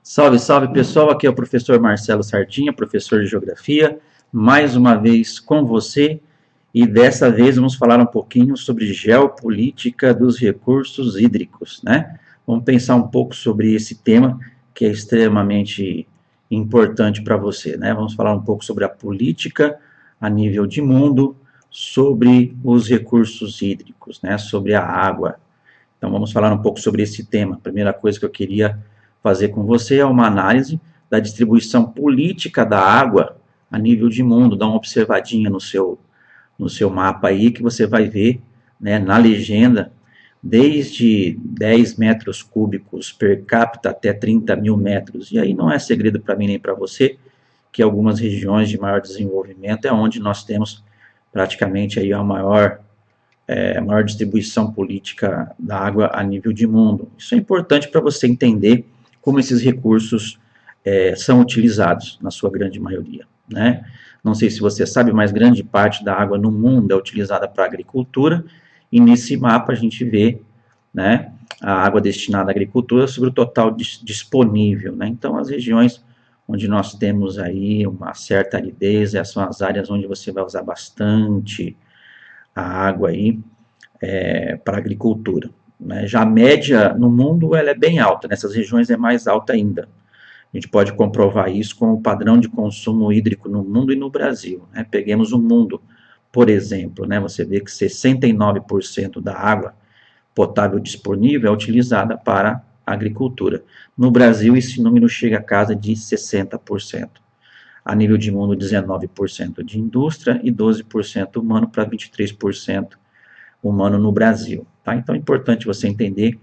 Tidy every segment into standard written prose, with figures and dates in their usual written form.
Salve, salve pessoal, aqui é o professor Marcelo Sardinha, professor de Geografia, mais uma vez com você, e dessa vez vamos falar um pouquinho sobre geopolítica dos recursos hídricos, né? Vamos pensar um pouco sobre esse tema que é extremamente importante para você, né? Vamos falar um pouco sobre a política a nível de mundo, sobre os recursos hídricos, né? Sobre a água. Então vamos falar um pouco sobre esse tema. A primeira coisa que eu queria fazer com você é uma análise da distribuição política da água a nível de mundo. Dá uma observadinha no seu mapa aí que você vai ver, né, na legenda, desde 10 metros cúbicos per capita até 30 mil metros. E aí não é segredo para mim nem para você que algumas regiões de maior desenvolvimento é onde nós temos praticamente aí a maior distribuição política da água a nível de mundo. Isso é importante para você entender como esses recursos são utilizados, na sua grande maioria, né? Não sei se você sabe, mas grande parte da água no mundo é utilizada para agricultura, e nesse mapa a gente vê, né, a água destinada à agricultura sobre o total disponível, né? Então, as regiões onde nós temos aí uma certa aridez, essas são as áreas onde você vai usar bastante a água aí para a agricultura, né? Já a média no mundo ela é bem alta, nessas regiões é mais alta ainda. A gente pode comprovar isso com o padrão de consumo hídrico no mundo e no Brasil, né? Peguemos o mundo, por exemplo, né? Você vê que 69% da água potável disponível é utilizada para a agricultura. No Brasil, esse número chega a casa de 60%. A nível de mundo, 19% de indústria e 12% humano para 23% humano no Brasil, tá? Então é importante você entender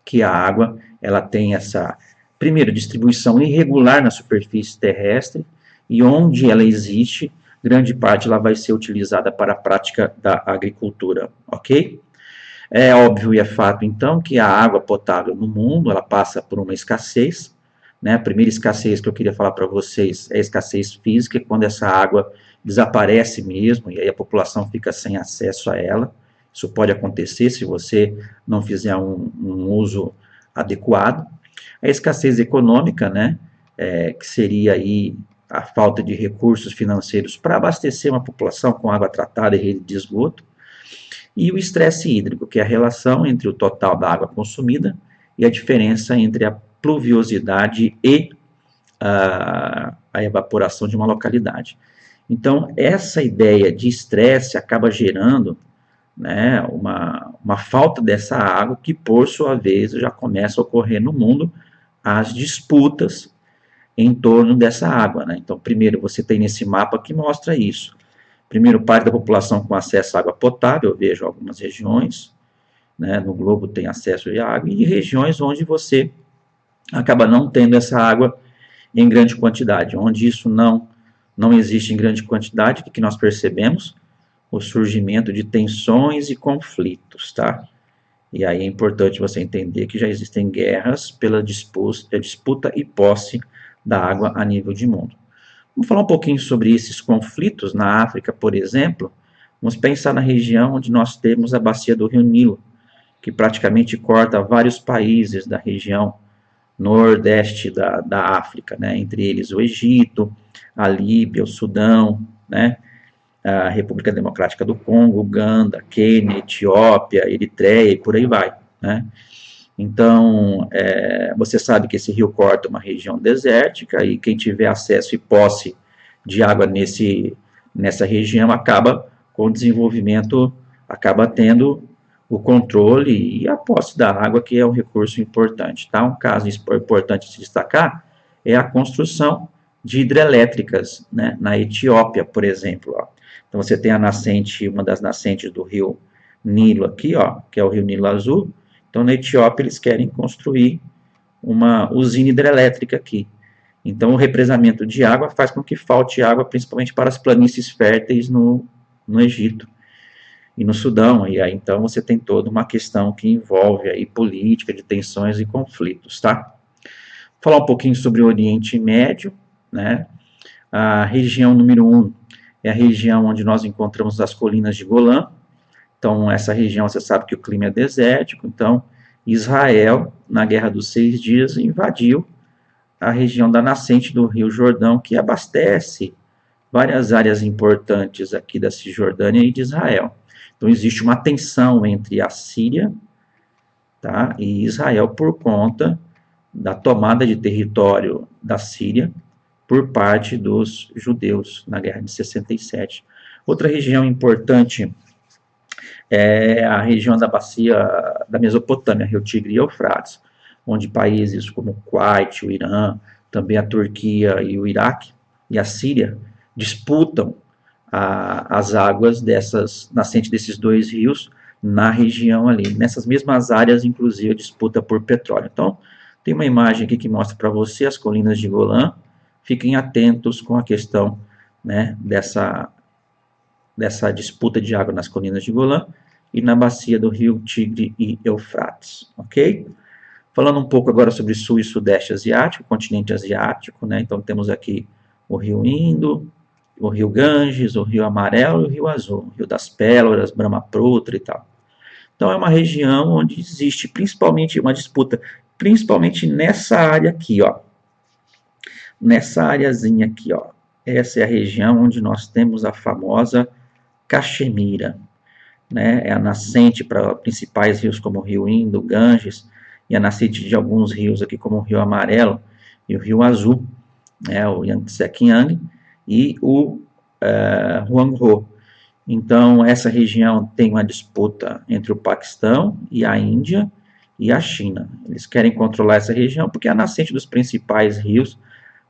que a água, ela tem essa, primeiro, distribuição irregular na superfície terrestre, e onde ela existe, grande parte ela vai ser utilizada para a prática da agricultura, ok? É óbvio e é fato, então, que a água potável no mundo, ela passa por uma escassez, né? A primeira escassez que eu queria falar para vocês é a escassez física, quando essa água desaparece mesmo, e aí a população fica sem acesso a ela. Isso pode acontecer se você não fizer um uso adequado. A escassez econômica, né, que seria aí a falta de recursos financeiros para abastecer uma população com água tratada e rede de esgoto. E o estresse hídrico, que é a relação entre o total da água consumida e a diferença entre a pluviosidade e a evaporação de uma localidade. Então, essa ideia de estresse acaba gerando, né, uma falta dessa água que, por sua vez, já começa a ocorrer no mundo as disputas em torno dessa água, né? Então, primeiro, você tem nesse mapa que mostra isso. Primeiro, parte da população com acesso à água potável, eu vejo algumas regiões, né, no globo tem acesso à água, e regiões onde você acaba não tendo essa água em grande quantidade, onde isso não existe em grande quantidade, o que nós percebemos? O surgimento de tensões e conflitos, tá? E aí é importante você entender que já existem guerras pela disputa e posse da água a nível de mundo. Vamos falar um pouquinho sobre esses conflitos na África, por exemplo. Vamos pensar na região onde nós temos a bacia do Rio Nilo, que praticamente corta vários países da região nordeste da África, né? Entre eles o Egito, a Líbia, o Sudão, né? A República Democrática do Congo, Uganda, Quênia, Etiópia, Eritreia e por aí vai, né? Então, você sabe que esse rio corta uma região desértica, e quem tiver acesso e posse de água nessa região acaba com o desenvolvimento, acaba tendo o controle e a posse da água, que é um recurso importante, tá? Um caso importante de se destacar é a construção de hidrelétricas, né, na Etiópia, por exemplo, ó. Então, você tem a nascente, uma das nascentes do rio Nilo aqui, ó, que é o rio Nilo Azul. Então, na Etiópia, eles querem construir uma usina hidrelétrica aqui. Então, o represamento de água faz com que falte água, principalmente para as planícies férteis no Egito e no Sudão. E aí, então, você tem toda uma questão que envolve aí política de tensões e conflitos, tá? Falar um pouquinho sobre o Oriente Médio, né? A região número 1 é a região onde nós encontramos as colinas de Golã. Então, essa região, você sabe que o clima é desértico. Então, Israel, na Guerra dos 6 Dias, invadiu a região da nascente do Rio Jordão, que abastece várias áreas importantes aqui da Cisjordânia e de Israel. Então, existe uma tensão entre a Síria, tá, e Israel por conta da tomada de território da Síria por parte dos judeus na Guerra de 67. Outra região importante é a região da bacia da Mesopotâmia, Rio Tigre e Eufrates, onde países como o Kuwait, o Irã, também a Turquia e o Iraque e a Síria disputam as águas dessas nascentes desses dois rios na região ali. Nessas mesmas áreas, inclusive, a disputa por petróleo. Então, tem uma imagem aqui que mostra para você as colinas de Golã. Fiquem atentos com a questão, né, dessa disputa de água nas colinas de Golã e na bacia do rio Tigre e Eufrates, ok? Falando um pouco agora sobre sul e sudeste asiático, continente asiático, né? Então temos aqui o rio Indo, o rio Ganges, o rio Amarelo e o rio Azul, o rio das Pérolas, Brahmaputra e tal. Então é uma região onde existe principalmente uma disputa, principalmente nessa área aqui, ó. Nessa areazinha aqui, ó. Essa é a região onde nós temos a famosa Caxemira, né? É a nascente para principais rios como o rio Indo, o Ganges, e a nascente de alguns rios aqui como o rio Amarelo e o rio Azul, né? O Yangtze-Kiang e o Huanghe. Então, essa região tem uma disputa entre o Paquistão e a Índia e a China. Eles querem controlar essa região porque é a nascente dos principais rios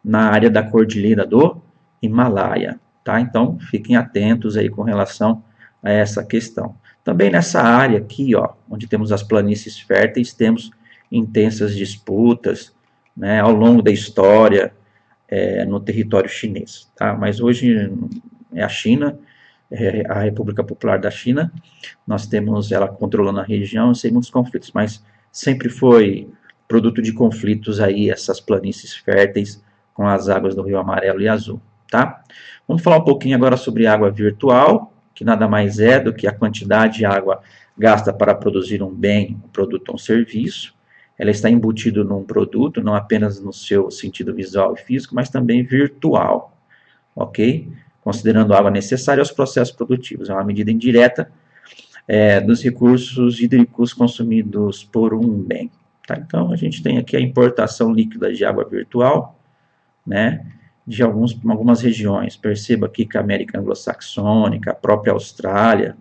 na área da Cordilheira do Himalaia, tá? Então, fiquem atentos aí com relação a essa questão. Também nessa área aqui, ó, onde temos as planícies férteis, temos intensas disputas, né, ao longo da história no território chinês, tá? Mas hoje é a China, a República Popular da China, nós temos ela controlando a região sem muitos conflitos, mas sempre foi produto de conflitos aí essas planícies férteis com as águas do Rio Amarelo e Azul, tá? Vamos falar um pouquinho agora sobre água virtual, que nada mais é do que a quantidade de água gasta para produzir um bem, um produto ou um serviço. Ela está embutida num produto, não apenas no seu sentido visual e físico, mas também virtual, ok? Considerando a água necessária aos processos produtivos. É uma medida indireta dos recursos hídricos consumidos por um bem. Tá? Então, a gente tem aqui a importação líquida de água virtual, né, de algumas regiões. Perceba aqui que a América Anglo-Saxônica, a própria Austrália,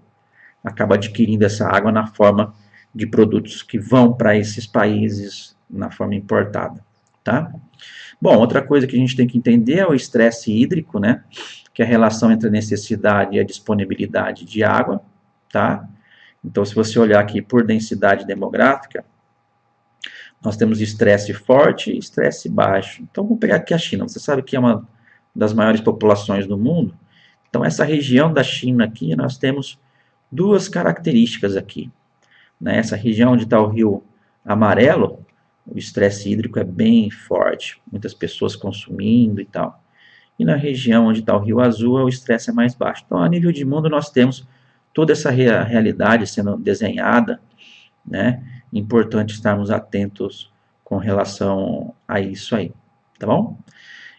acaba adquirindo essa água na forma de produtos que vão para esses países na forma importada, tá? Bom, outra coisa que a gente tem que entender é o estresse hídrico, né? Que é a relação entre a necessidade e a disponibilidade de água, tá? Então, se você olhar aqui por densidade demográfica, nós temos estresse forte e estresse baixo. Então, vamos pegar aqui a China. Você sabe que é uma das maiores populações do mundo. Então, essa região da China aqui, nós temos duas características aqui. Nessa região onde está o rio Amarelo, o estresse hídrico é bem forte. Muitas pessoas consumindo e tal. E na região onde está o rio Azul, o estresse é mais baixo. Então, a nível de mundo, nós temos toda essa realidade sendo desenhada, né? Importante estarmos atentos com relação a isso aí, tá bom?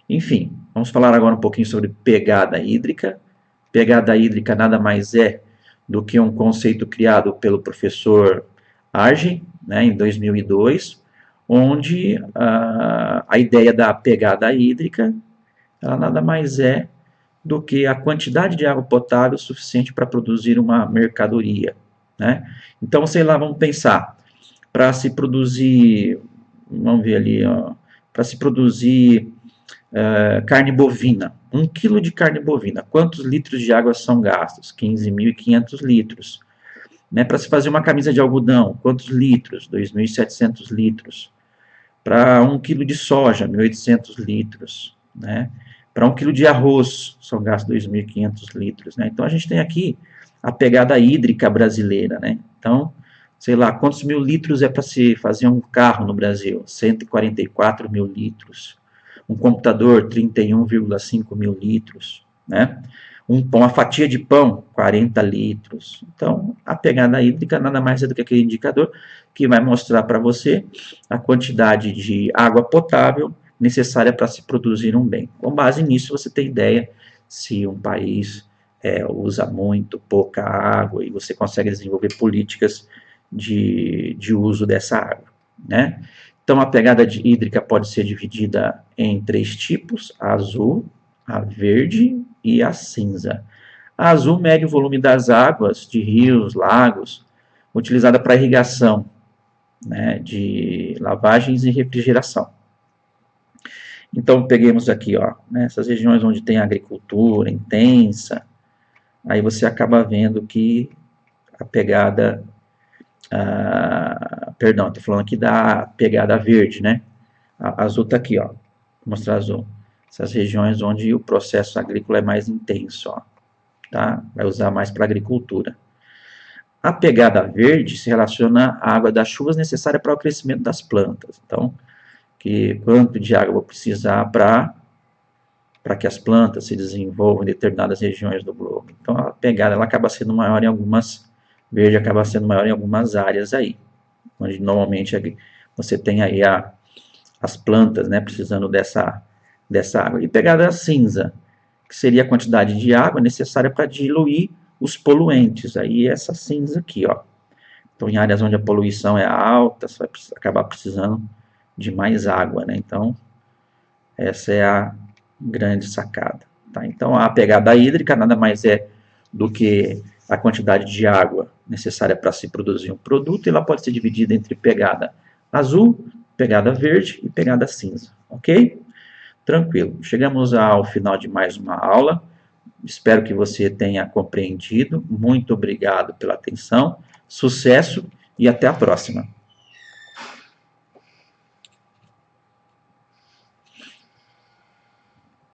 Enfim, vamos falar agora um pouquinho sobre pegada hídrica. Pegada hídrica nada mais é do que um conceito criado pelo professor Argel, né, em 2002, onde a ideia da pegada hídrica, ela nada mais é do que a quantidade de água potável suficiente para produzir uma mercadoria, né? Então, sei lá, vamos pensar, para se produzir, vamos ver ali, para se produzir carne bovina, 1 quilo de carne bovina, quantos litros de água são gastos? 15.500 litros. Né? Para se fazer uma camisa de algodão, quantos litros? 2.700 litros. Para 1 quilo de soja, 1.800 litros. Né? Para 1 quilo de arroz, são gastos 2.500 litros. Né? Então, a gente tem aqui a pegada hídrica brasileira. Né? Então, sei lá, quantos mil litros é para se fazer um carro no Brasil? 144 mil litros. Um computador, 31,5 mil litros. Né? Uma fatia de pão, 40 litros. Então, a pegada hídrica nada mais é do que aquele indicador que vai mostrar para você a quantidade de água potável necessária para se produzir um bem. Com base nisso, você tem ideia se um país usa muito, pouca água, e você consegue desenvolver políticas de uso dessa água, né? Então, a pegada hídrica pode ser dividida em 3 tipos: a azul, a verde e a cinza. A azul mede o volume das águas de rios, lagos, utilizada para irrigação, né, de lavagens e refrigeração. Então, peguemos aqui, ó, essas regiões onde tem agricultura intensa, aí você acaba vendo que a pegada, perdão, estou falando aqui da pegada verde, né? A azul está aqui, ó, vou mostrar azul. Essas regiões onde o processo agrícola é mais intenso, ó, tá? Vai usar mais para agricultura. A pegada verde se relaciona à água das chuvas necessária para o crescimento das plantas. Então, quanto de água eu vou precisar para que as plantas se desenvolvam em determinadas regiões do globo. Então, a pegada ela acaba sendo maior em algumas, verde acaba sendo maior em algumas áreas aí, onde normalmente você tem aí as plantas, né, precisando dessa água. E pegada cinza, que seria a quantidade de água necessária para diluir os poluentes. Aí essa cinza aqui, ó. Então, em áreas onde a poluição é alta, você vai acabar precisando de mais água, né? Então, essa é a grande sacada. Tá? Então, a pegada hídrica nada mais é do que a quantidade de água necessária para se produzir um produto, e ela pode ser dividida entre pegada azul, pegada verde e pegada cinza, ok? Tranquilo. Chegamos ao final de mais uma aula. Espero que você tenha compreendido. Muito obrigado pela atenção. Sucesso e até a próxima.